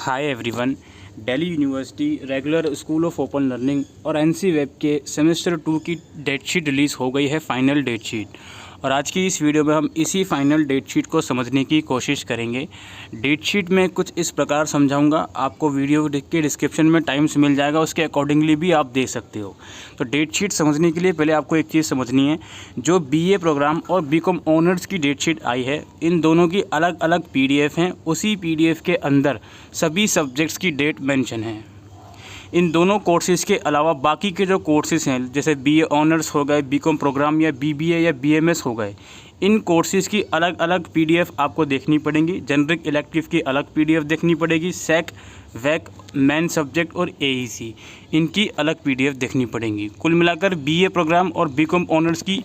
Hi everyone. Delhi university regular school of Open learning और NC web के semester 2 की date sheet release हो गई है, फाइनल डेट शीट। और आज की इस वीडियो में हम इसी फाइनल डेट शीट को समझने की कोशिश करेंगे। डेट शीट में कुछ इस प्रकार समझाऊंगा, आपको वीडियो के डिस्क्रिप्शन में टाइम्स मिल जाएगा, उसके अकॉर्डिंगली भी आप देख सकते हो। तो डेट शीट समझने के लिए पहले आपको एक चीज़ समझनी है, जो बीए प्रोग्राम और बीकॉम ऑनर्स की डेट शीट आई है, इन दोनों की अलग अलग पीडीएफ हैं। उसी पीडीएफ के अंदर सभी सब्जेक्ट्स की डेट मेंशन है। इन दोनों कोर्सेज़ के अलावा बाकी के जो कोर्सेज़ हैं, जैसे बीए ऑनर्स हो गए, बीकॉम प्रोग्राम या बीबीए या बीएमएस हो गए, इन कोर्सेज़ की अलग अलग पीडीएफ आपको देखनी पड़ेंगी। जेनरिक इलेक्टिव की अलग पीडीएफ देखनी पड़ेगी। सेक, वैक, मेन सब्जेक्ट और एईसी, इनकी अलग पीडीएफ देखनी पड़ेंगी। कुल मिलाकर बीए प्रोग्राम और बीकॉम ऑनर्स की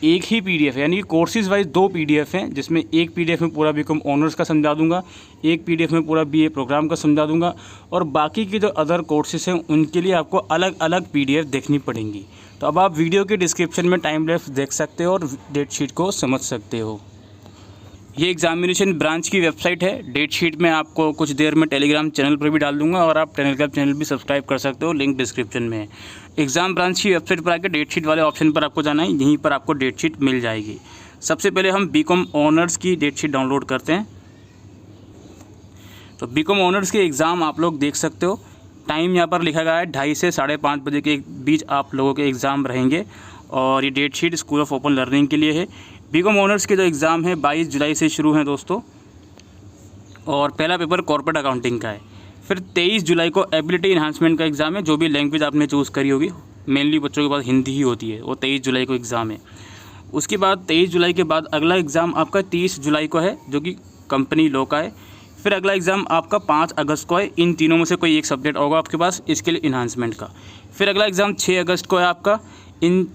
एक ही पीडीएफ, यानी कि कोर्सेज़ वाइज दो पीडीएफ हैं, जिसमें एक पीडीएफ में पूरा बीकॉम ऑनर्स का समझा दूंगा, एक पीडीएफ में पूरा बीए प्रोग्राम का समझा दूंगा, और बाकी के जो अदर कोर्सेज़ हैं उनके लिए आपको अलग अलग पीडीएफ देखनी पड़ेंगी। तो अब आप वीडियो के डिस्क्रिप्शन में टाइम लैप्स देख सकते हो और डेट शीट को समझ सकते हो। ये एग्जामिनेशन ब्रांच की वेबसाइट है। डेट शीट में आपको कुछ देर में टेलीग्राम चैनल पर भी डाल दूंगा, और आप टेलीग्राम चैनल भी सब्सक्राइब कर सकते हो, लिंक डिस्क्रिप्शन में है। एग्ज़ाम ब्रांच की वेबसाइट पर आकर डेट शीट वाले ऑप्शन पर आपको जाना है, यहीं पर आपको डेट शीट मिल जाएगी। सबसे पहले हम बीकॉम ऑनर्स की डेट शीट डाउनलोड करते हैं। तो बीकॉम ऑनर्स के एग्ज़ाम आप लोग देख सकते हो। टाइम यहाँ पर लिखा गया है 2:30 से 5:30 बजे के बीच आप लोगों के एग्ज़ाम रहेंगे, और ये date sheet School of Open Learning के लिए है। बीकॉम ऑनर्स के जो एग्ज़ाम है 22 जुलाई से शुरू हैं दोस्तों, और पहला पेपर कॉर्पोरेट अकाउंटिंग का है। फिर 23 जुलाई को एबिलिटी इन्हांसमेंट का एग्ज़ाम है, जो भी लैंग्वेज आपने चूज़ करी होगी, मेनली बच्चों के पास हिंदी ही होती है, वो 23 जुलाई को एग्ज़ाम है। उसके बाद 23 जुलाई के बाद अगला एग्ज़ाम आपका 30 जुलाई को है, जो कि कंपनी लॉ का है। फिर अगला एग्ज़ाम आपका 5 अगस्त को है। इन तीनों में से कोई एक सब्जेक्ट होगा आपके पास इसके लिए इन्हांसमेंट का। फिर अगला एग्ज़ाम 6 अगस्त को है आपका, इन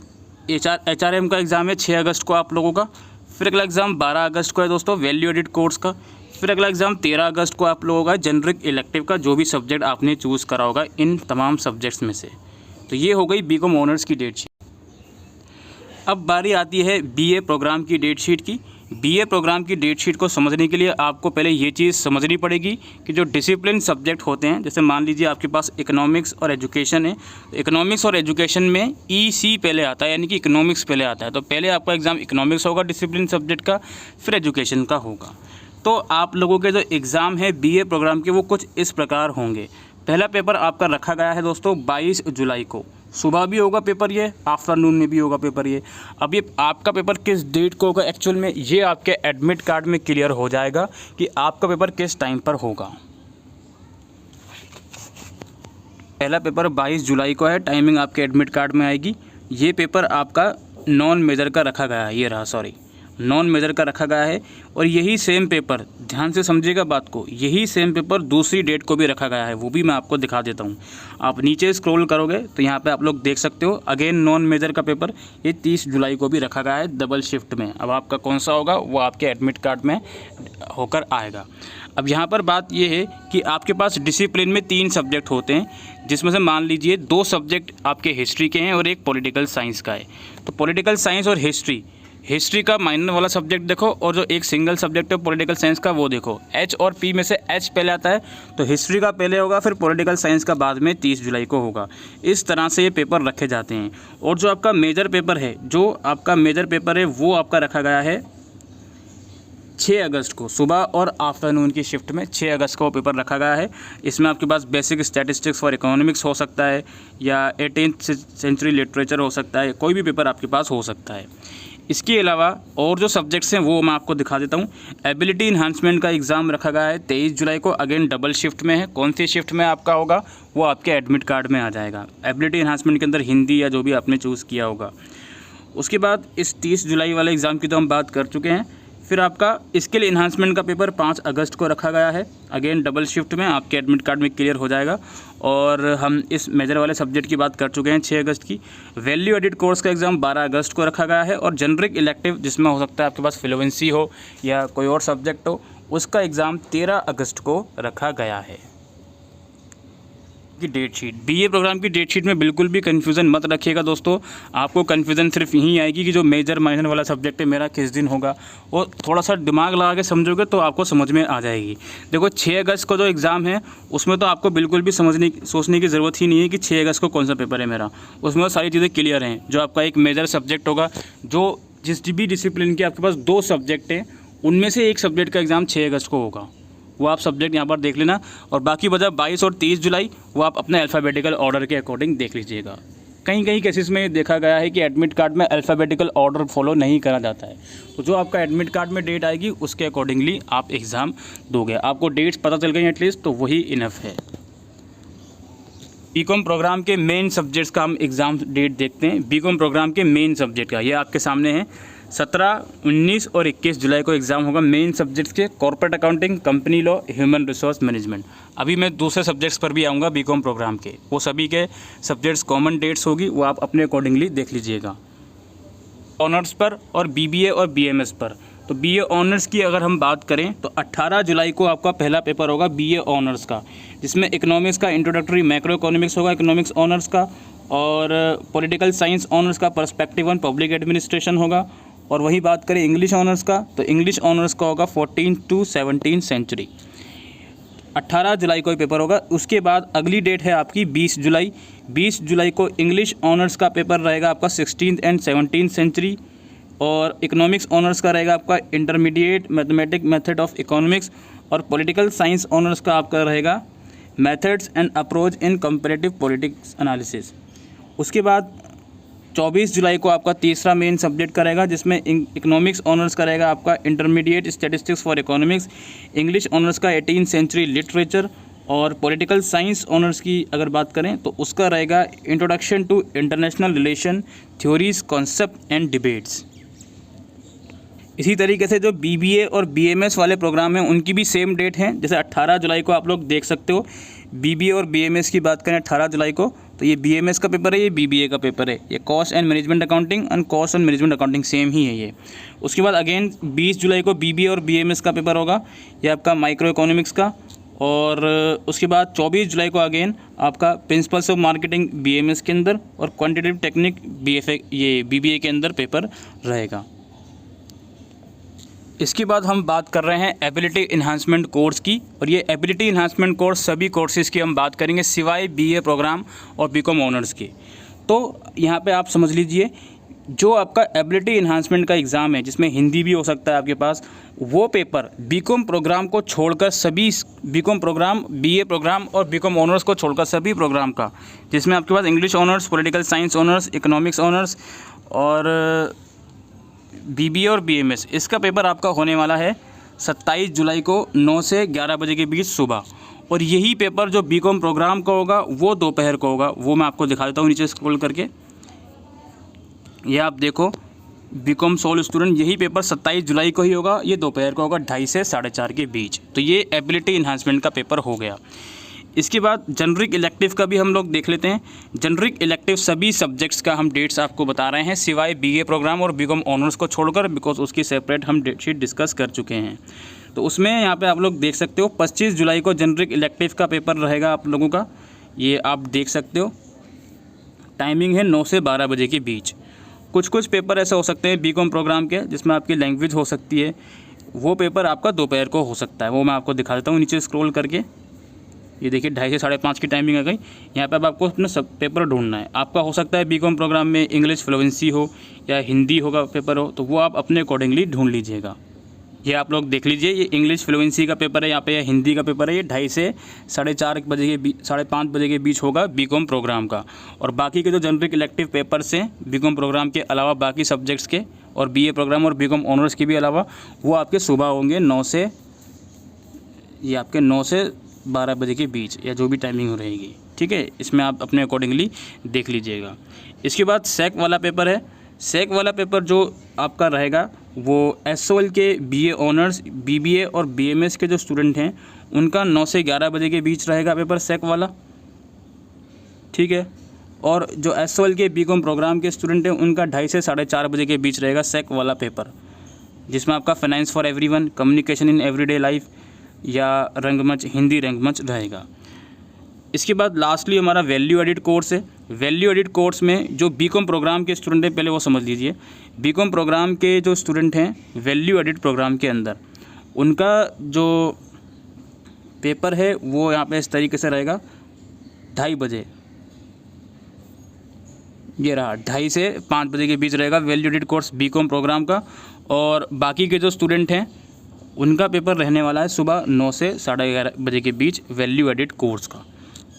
एचआरएम का एग्ज़ाम है 6 अगस्त को आप लोगों का। फिर अगला एग्ज़ाम 12 अगस्त को है दोस्तों, वैल्यू एडिट कोर्स का। फिर अगला एग्ज़ाम 13 अगस्त को आप लोगों का जेनरिक इलेक्टिव का, जो भी सब्जेक्ट आपने चूज़ करा होगा इन तमाम सब्जेक्ट्स में से। तो ये हो गई बीकॉम ऑनर्स की डेट शीट। अब बारी आती है बीए प्रोग्राम की डेट शीट की। बीए प्रोग्राम की डेट शीट को समझने के लिए आपको पहले ये चीज़ समझनी पड़ेगी कि जो डिसिप्लिन सब्जेक्ट होते हैं, जैसे मान लीजिए आपके पास इकोनॉमिक्स और एजुकेशन है, तो इकोनॉमिक्स और एजुकेशन में ईसी पहले आता है, यानी कि इकोनॉमिक्स पहले आता है। तो पहले आपका एग्ज़ाम इकोनॉमिक्स होगा डिसिप्लिन सब्जेक्ट का, फिर एजुकेशन का होगा। तो आप लोगों के जो एग्ज़ाम है बीए प्रोग्राम के, वो कुछ इस प्रकार होंगे। पहला पेपर आपका रखा गया है दोस्तों 22 जुलाई को। सुबह भी होगा पेपर ये, आफ्टरनून में भी होगा पेपर ये। अब ये आपका पेपर किस डेट को होगा एक्चुअल में, ये आपके एडमिट कार्ड में क्लियर हो जाएगा कि आपका पेपर किस टाइम पर होगा। पहला पेपर 22 जुलाई को है, टाइमिंग आपके एडमिट कार्ड में आएगी। ये पेपर आपका नॉन मेजर का रखा गया है, ये रहा, सॉरी, नॉन मेजर का रखा गया है। और यही सेम पेपर, ध्यान से समझिएगा बात को, यही सेम पेपर दूसरी डेट को भी रखा गया है, वो भी मैं आपको दिखा देता हूँ। आप नीचे स्क्रॉल करोगे तो यहाँ पे आप लोग देख सकते हो, अगेन नॉन मेजर का पेपर ये 30 जुलाई को भी रखा गया है, डबल शिफ्ट में। अब आपका कौन सा होगा वो आपके एडमिट कार्ड में होकर आएगा। अब यहाँ पर बात ये है कि आपके पास डिसिप्लिन में 3 सब्जेक्ट होते हैं, जिसमें से मान लीजिए 2 सब्जेक्ट आपके हिस्ट्री के हैं और एक पॉलिटिकल साइंस का है। तो पॉलिटिकल साइंस और हिस्ट्री का माइनर वाला सब्जेक्ट देखो, और जो एक सिंगल सब्जेक्ट है पॉलिटिकल साइंस का वो देखो। एच और पी में से एच पहले आता है, तो हिस्ट्री का पहले होगा, फिर पॉलिटिकल साइंस का बाद में 30 जुलाई को होगा। इस तरह से ये पेपर रखे जाते हैं। और जो आपका मेजर पेपर है, वो आपका रखा गया है 6 अगस्त को, सुबह और आफ्टरनून की शिफ्ट में 6 अगस्त को पेपर रखा गया है। इसमें आपके पास बेसिक स्टैटिस्टिक्स फॉर इकोनॉमिक्स हो सकता है, या 18th सेंचुरी लिटरेचर हो सकता है, कोई भी पेपर आपके पास हो सकता है। इसके अलावा और जो सब्जेक्ट्स हैं वो मैं आपको दिखा देता हूँ। एबिलिटी इन्हांसमेंट का एग्ज़ाम रखा गया है 23 जुलाई को, अगेन डबल शिफ्ट में है। कौन सी शिफ्ट में आपका होगा वो आपके एडमिट कार्ड में आ जाएगा। एबिलिटी इन्हांसमेंट के अंदर हिंदी या जो भी आपने चूज़ किया होगा। उसके बाद इस 30 जुलाई वाले एग्ज़ाम की तो हम बात कर चुके हैं। फिर आपका स्किल इन्हांसमेंट का पेपर 5 अगस्त को रखा गया है, अगेन डबल शिफ्ट में, आपके एडमिट कार्ड में क्लियर हो जाएगा। और हम इस मेजर वाले सब्जेक्ट की बात कर चुके हैं 6 अगस्त की। वैल्यू एडिट कोर्स का एग्ज़ाम 12 अगस्त को रखा गया है, और जेनरिक इलेक्टिव, जिसमें हो सकता है आपके पास फ्लुएंसी हो या कोई और सब्जेक्ट हो, उसका एग्ज़ाम 13 अगस्त को रखा गया है। की डेट शीट, बीए प्रोग्राम की डेट शीट में बिल्कुल भी कन्फ्यूज़न मत रखिएगा दोस्तों। आपको कन्फ्यूज़न सिर्फ यहीं आएगी कि जो मेजर माइनर वाला सब्जेक्ट है मेरा किस दिन होगा, और थोड़ा सा दिमाग लगा के समझोगे तो आपको समझ में आ जाएगी। देखो 6 अगस्त को जो एग्ज़ाम है उसमें तो आपको बिल्कुल भी सोचने की ज़रूरत ही नहीं है कि 6 अगस्त को कौन सा पेपर है मेरा, उसमें तो सारी चीज़ें क्लियर हैं। जो आपका एक मेजर सब्जेक्ट होगा, जो जिस भी डिसिप्लिन के आपके पास 2 सब्जेक्ट हैं उनमें से एक सब्जेक्ट का एग्ज़ाम 6 अगस्त को होगा, वो आप सब्जेक्ट यहाँ पर देख लेना। और बाकी बचा 22 और 30 जुलाई, वो आप अपने अल्फ़ाबेटिकल ऑर्डर के अकॉर्डिंग देख लीजिएगा। कहीं कहीं केसेस में देखा गया है कि एडमिट कार्ड में अल्फ़ाबेटिकल ऑर्डर फॉलो नहीं करा जाता है, तो जो आपका एडमिट कार्ड में डेट आएगी उसके अकॉर्डिंगली आप एग्ज़ाम दोगे। आपको डेट्स पता चल गई एटलीस्ट, तो वही इनफ है। बीकॉम प्रोग्राम के मेन सब्जेक्ट्स का हम एग्ज़ाम डेट देखते हैं। बीकॉम प्रोग्राम के मेन सब्जेक्ट का ये आपके सामने है। 17, 19 और 21 जुलाई को एग्ज़ाम होगा मेन सब्जेक्ट्स के, corporate accounting, company law, human resource management. अभी मैं दूसरे सब्जेक्ट्स पर भी आऊँगा बीकॉम प्रोग्राम के, वो सभी के सब्जेक्ट्स कॉमन डेट्स होगी, वो आप अपने अकॉर्डिंगली देख लीजिएगा। ऑनर्स पर और बीबीए और बीएमएस पर, तो बीए ऑनर्स की अगर हम बात करें तो 18 जुलाई को आपका पहला पेपर होगा बीए ऑनर्स का, जिसमें इकोनॉमिक्स का इंट्रोडक्टरी मैक्रो इकोनॉमिक्स होगा इकोनॉमिक्स ऑनर्स का, और पॉलिटिकल साइंस ऑनर्स का पर्सपेक्टिव ऑन पब्लिक एडमिनिस्ट्रेशन होगा। और वही बात करें इंग्लिश ऑनर्स का, तो इंग्लिश ऑनर्स का होगा 14 to 17 सेंचुरी। 18 जुलाई को पेपर होगा। उसके बाद अगली डेट है आपकी 20 जुलाई। 20 जुलाई को इंग्लिश ऑनर्स का पेपर रहेगा आपका 16th and 17th सेंचुरी, और इकोनॉमिक्स ऑनर्स का रहेगा आपका intermediate mathematic method of economics, और पॉलिटिकल साइंस ऑनर्स का आपका रहेगा methods and approach in comparative politics analysis. उसके बाद 24 जुलाई को आपका तीसरा मेन सब्जेक्ट का रहेगा, जिसमें इकोनॉमिक्स ऑनर्स का रहेगा आपका intermediate statistics for economics, English honours का 18th सेंचुरी लिटरेचर, और पॉलिटिकल साइंस ऑनर्स की अगर बात करें तो उसका रहेगा introduction to international relation, theories, concept and debates. इसी तरीके से जो बीबीए और बीएमएस वाले प्रोग्राम हैं उनकी भी सेम डेट है, जैसे 18 जुलाई को आप लोग देख सकते हो। बीबीए और बीएमएस की बात करें 18 जुलाई को, तो ये बीएमएस का पेपर है, ये बीबीए का पेपर है। ये cost and management accounting and cost and management accounting same ही है ये। उसके बाद अगेन 20 जुलाई को बीबीए और बीएमएस का पेपर होगा, ये आपका माइक्रो इकोनॉमिक्स का। और उसके बाद 24 जुलाई को अगेन आपका प्रिंसिपल्स ऑफ मार्केटिंग बीएमएस के अंदर, और क्वान्टिटेटिव टेक्निक बीएफए ये बीबीए के अंदर पेपर रहेगा। इसके बाद हम बात कर रहे हैं एबिलिटी इन्हांसमेंट कोर्स की, और ये एबिलिटी इन्हांसमेंट कोर्स सभी कोर्सेज़ की हम बात करेंगे सिवाय बीए प्रोग्राम और बीकॉम ऑनर्स के। तो यहाँ पे आप समझ लीजिए, जो आपका एबिलिटी इन्हांसमेंट का एग्ज़ाम है जिसमें हिंदी भी हो सकता है आपके पास, वो पेपर बीकॉम प्रोग्राम को छोड़कर सभी बीकॉम प्रोग्राम, बीए प्रोग्राम और बीकॉम ऑनर्स को छोड़कर सभी प्रोग्राम का, जिसमें आपके पास English honours, political science honours, economics honours और बीबीए और बीएमएस, इसका पेपर आपका होने वाला है 27 जुलाई को 9 से 11 बजे के बीच सुबह। और यही पेपर जो बीकॉम प्रोग्राम का होगा वो दोपहर को होगा, वो मैं आपको दिखा देता हूँ नीचे स्क्रॉल करके। ये आप देखो, बीकॉम सोल स्टूडेंट, यही पेपर 27 जुलाई को ही होगा, ये दोपहर को होगा 2:30 से 4:30 के बीच। तो ये एबिलिटी इन्हांसमेंट का पेपर हो गया। इसके बाद जनरिक इलेक्टिव का भी हम लोग देख लेते हैं। जनरिक इलेक्टिव सभी सब्जेक्ट्स का हम डेट्स आपको बता रहे हैं सिवाय बीए प्रोग्राम और बीकॉम ऑनर्स को छोड़कर, बिकॉज उसकी सेपरेट हम डेट शीट डिस्कस कर चुके हैं। तो उसमें यहाँ पे आप लोग देख सकते हो 25 जुलाई को जनरिक इलेक्टिव का पेपर रहेगा आप लोगों का, ये आप देख सकते हो। टाइमिंग है 9 से 12 बजे के बीच। कुछ पेपर ऐसे हो सकते हैं बीकॉम प्रोग्राम के जिसमें आपकी लैंग्वेज हो सकती है, वो पेपर आपका दोपहर को हो सकता है, वो मैं आपको दिखा देता हूँ नीचे स्क्रॉल करके। ये देखिए 2:30 से 5:30 की टाइमिंग आ गई। यहाँ पे अब आपको अपना सब पेपर ढूंढना है। आपका हो सकता है बीकॉम प्रोग्राम में इंग्लिश फ्लुएंसी हो या हिंदी होगा पेपर हो, तो वो आप अपने अकॉर्डिंगली ढूंढ लीजिएगा। ये आप लोग देख लीजिए, ये इंग्लिश फ्लुएंसी का पेपर है यहाँ पे, या हिंदी का पेपर है। ये 2:30 से 4:30 बजे के बीच, 5:30 बजे के बीच होगा बीकॉम प्रोग्राम का। और बाकी के जो जनरिक इलेक्टिव पेपर्स हैं बीकॉम प्रोग्राम के अलावा बाकी सब्जेक्ट्स के, और बीए प्रोग्राम और बीकॉम ऑनर्स के भी अलावा, वो आपके सुबह होंगे 9 से 12 बजे के बीच, या जो भी टाइमिंग रहेगी, ठीक है। इसमें आप अपने अकॉर्डिंगली देख लीजिएगा। इसके बाद सेक वाला पेपर है। सेक वाला पेपर जो आपका रहेगा वो एसओएल के बीए ऑनर्स, बीबीए और बीएमएस के जो स्टूडेंट हैं उनका 9 से 11 बजे के बीच रहेगा पेपर सेक वाला, ठीक है। और जो एसओएल के बीकॉम प्रोग्राम के स्टूडेंट हैं उनका 2:30 से 4:30 बजे के बीच रहेगा सेक वाला पेपर, जिसमें आपका finance for everyone, communication in everyday life या रंगमंच, हिंदी रंगमंच रहेगा। इसके बाद लास्टली हमारा वैल्यू एडिट कोर्स है। वैल्यू एडिट कोर्स में जो बीकॉम प्रोग्राम के स्टूडेंट हैं पहले वो समझ लीजिए। बीकॉम प्रोग्राम के जो स्टूडेंट हैं वैल्यू एडिट प्रोग्राम के अंदर उनका जो पेपर है वो यहाँ पे इस तरीके से रहेगा 2:30 बजे, ये रहा 2:30 से 5 बजे के बीच रहेगा value edit course B Com programme का। और बाकी के जो स्टूडेंट हैं उनका पेपर रहने वाला है सुबह 9 से 11:30 बजे के बीच वैल्यू एडिट कोर्स का,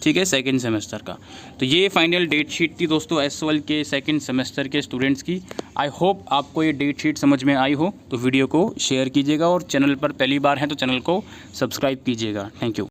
ठीक है, सेकंड सेमेस्टर का। तो ये फाइनल डेट शीट थी दोस्तों एस1 के सेकंड सेमेस्टर के स्टूडेंट्स की। आई होप आपको ये डेट शीट समझ में आई हो, तो वीडियो को शेयर कीजिएगा और चैनल पर पहली बार हैं तो चैनल को सब्सक्राइब कीजिएगा। Thank you.